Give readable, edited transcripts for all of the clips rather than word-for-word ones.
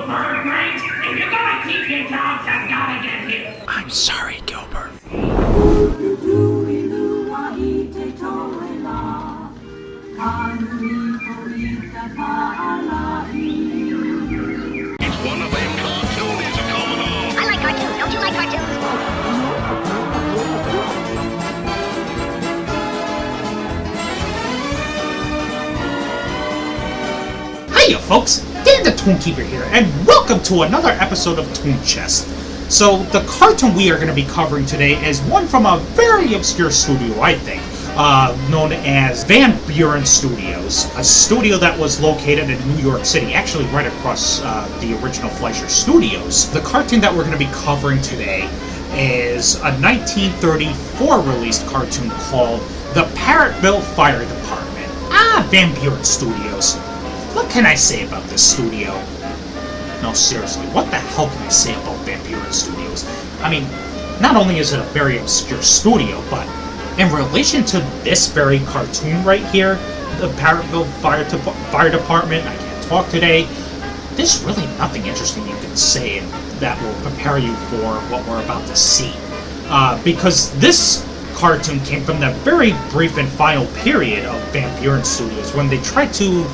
Burt, right? If you're gonna keep your jobs, you gotta get here. I'm sorry, Gilbert. It's one of them cartoonies are coming on. I like cartoons. Don't you like cartoons? Hiya, folks! Dan the Toon Keeper here, and welcome to another episode of Toon Chest. So, the cartoon we are going to be covering today is one from a very obscure studio, I think, known as Van Beuren Studios, a studio that was located in New York City, actually right across the original Fleischer Studios. The cartoon that we're going to be covering today is a 1934 released cartoon called The Parrotville Fire Department. Van Beuren Studios. What can I say about this studio? No, seriously, what the hell can I say about Van Beuren Studios? I mean, not only is it a very obscure studio, but in relation to this very cartoon right here, the Parrotville Fire Department, I can't talk today, there's really nothing interesting you can say that will prepare you for what we're about to see. Because this cartoon came from the very brief and final period of Van Beuren Studios, when they tried to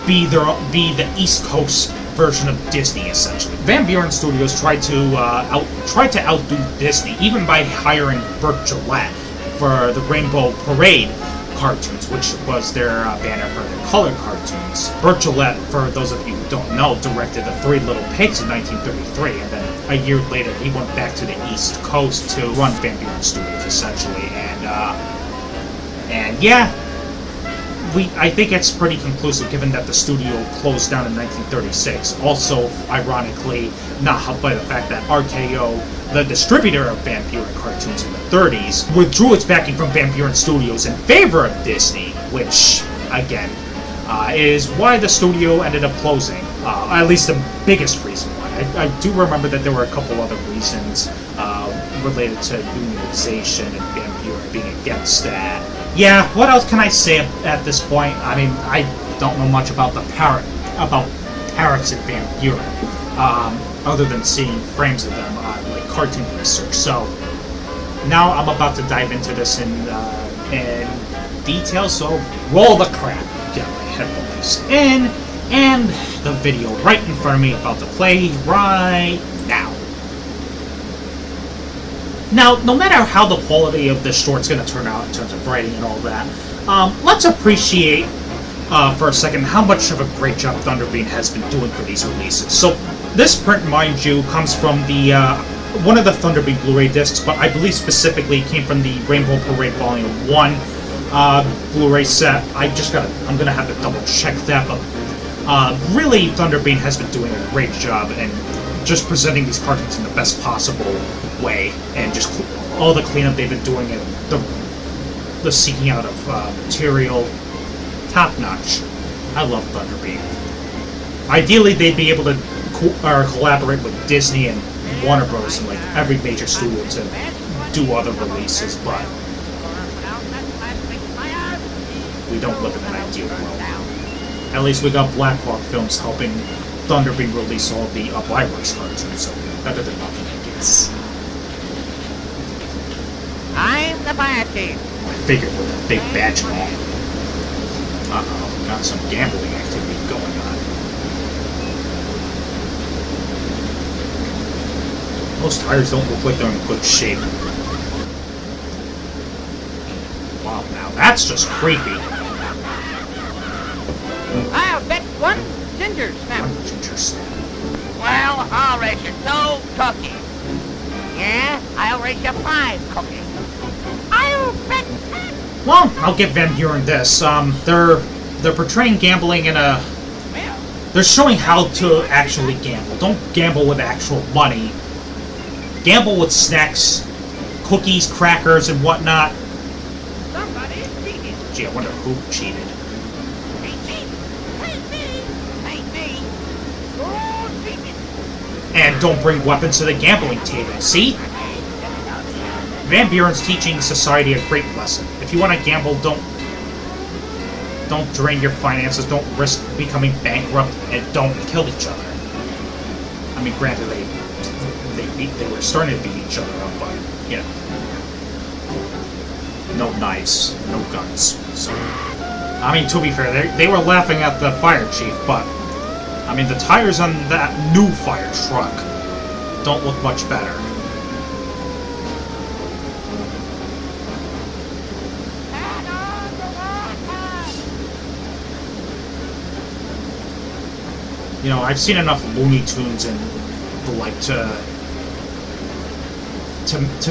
be the East Coast version of Disney, essentially. Van Beuren Studios tried to outdo Disney, even by hiring Burt Gillett for the Rainbow Parade cartoons, which was their banner for their color cartoons. Burt Gillett, for those of you who don't know, directed The Three Little Pigs in 1933, and then a year later he went back to the East Coast to run Van Beuren Studios, essentially, and yeah, I think it's pretty conclusive, given that the studio closed down in 1936. Also, ironically, not helped by the fact that RKO, the distributor of Van Beuren cartoons in the 30s, withdrew its backing from Van Beuren Studios in favor of Disney, which, again, is why the studio ended up closing. At least the biggest reason why. I do remember that there were a couple other reasons related to unionization and Van Beuren being against that. Yeah, what else can I say at this point? I mean, I don't know much about parrots in Van Beuren, other than seeing frames of them on like cartoon research. So now I'm about to dive into this in detail. So roll the crap, get my headphones in, and the video right in front of me about to play right now. Now, no matter how the quality of this short's going to turn out in terms of writing and all that, let's appreciate for a second how much of a great job Thunderbeam has been doing for these releases. So, this print, mind you, comes from the one of the Thunderbeam Blu-ray discs, but I believe specifically it came from the Rainbow Parade Volume 1 Blu-ray set. I'm going to have to double check that, but really, Thunderbeam has been doing a great job and just presenting these cartoons in the best possible way, and just all the cleanup they've been doing and the seeking out of material, top notch. I love Thunderbeam. Ideally, they'd be able to collaborate with Disney and Warner Bros. And like every major studio to do other releases, but we don't live in an ideal world. At least we got Black Hawk Films helping Thunderbeam release all the Aviary cartoons, so better than nothing, I guess. I'm the fire chief. I figured with a big badge and all. Uh-oh, got some gambling activity going on. Most tires don't look like they're in good shape. Wow, now that's just creepy. I'll bet one ginger snap. One ginger snap. Well, I'll raise you 2 cookies. Yeah, I'll raise you 5 cookies. I'll bet 10. Well, I'll give Van Beuren this. They're portraying gambling in a... They're showing how to actually gamble. Don't gamble with actual money. Gamble with snacks, cookies, crackers, and whatnot. Somebody's cheating. Gee, I wonder who cheated. And don't bring weapons to the gambling table, see? Van Beuren's teaching society a great lesson. If you want to gamble, don't drain your finances, don't risk becoming bankrupt, and don't kill each other. I mean, granted, they were starting to beat each other up, but, you know. No knives, no guns. So, I mean, to be fair, they were laughing at the fire chief, but, I mean, the tires on that new fire truck don't look much better. You know, I've seen enough Looney Tunes and the like to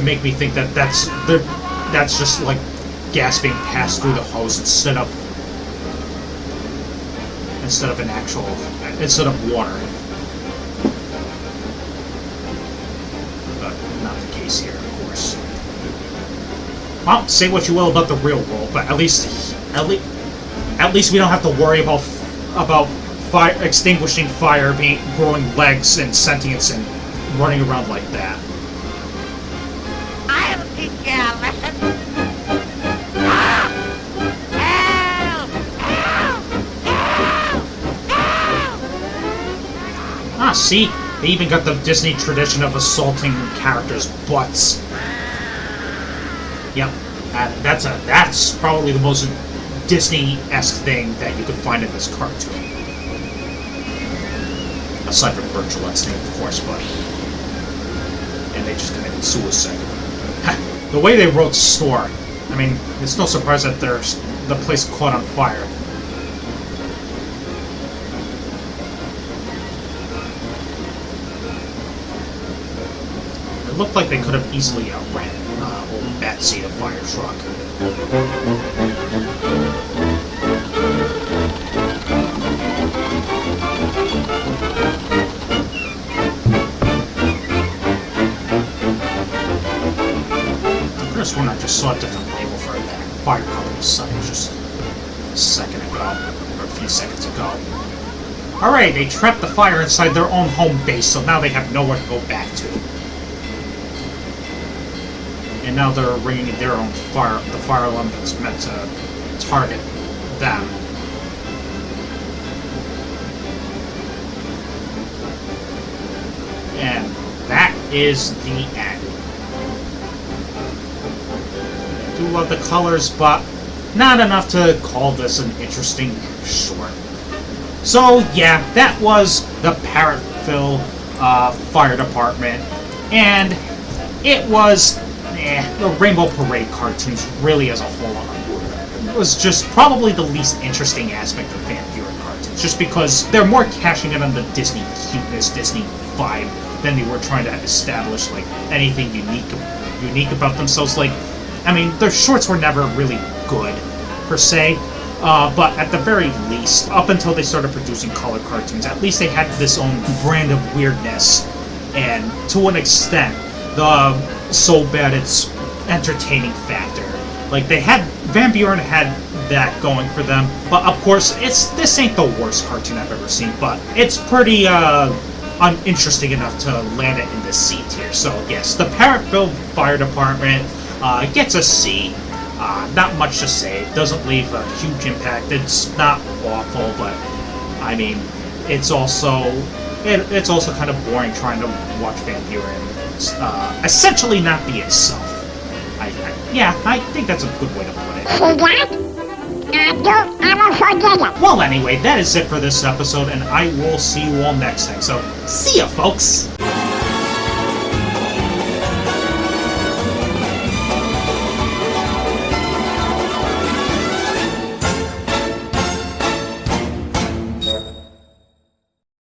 make me think that that's just like gas being passed through the hose instead of water. But not the case here, of course. Well, say what you will about the real world, but at least we don't have to worry about fire, extinguishing fire, growing legs and sentience and running around like that. I'll teach you a lesson. Ah, see? They even got the Disney tradition of assaulting characters' butts. Yep. That's probably the most Disney-esque thing that you could find in this cartoon. Aside from Burt Gillett's name, of course, but... And they just committed suicide. The way they wrote store, I mean, it's no surprise that the place caught on fire. It looked like they could have easily outran old Betsy, the fire truck. When I just saw a different label for that fire company site just a second ago, or a few seconds ago. Alright, they trapped the fire inside their own home base, so now they have nowhere to go back to. And now they're ringing their own the fire alarm that's meant to target them. And that is the end. I love the colors, but not enough to call this an interesting short. So yeah, that was the Parrotville Fire Department, and it was the Rainbow Parade cartoons really as a whole. It was just probably the least interesting aspect of Van Buren cartoons, just because they're more cashing in on the Disney cuteness, Disney vibe, than they were trying to establish like anything unique about themselves. Like, I mean, their shorts were never really good, per se, but at the very least, up until they started producing color cartoons, at least they had this own brand of weirdness, and to an extent, the so bad it's entertaining factor. Like, Van Buren had that going for them, but of course, this ain't the worst cartoon I've ever seen, but it's pretty, uninteresting enough to land it in the C tier. So yes, the Parrotville Fire Department gets a C. Not much to say. It doesn't leave a huge impact. It's not awful, but I mean, it's also kind of boring trying to watch Van Buren essentially not be itself. I think that's a good way to put it. Well, anyway, that is it for this episode, and I will see you all next time. So, see ya, folks!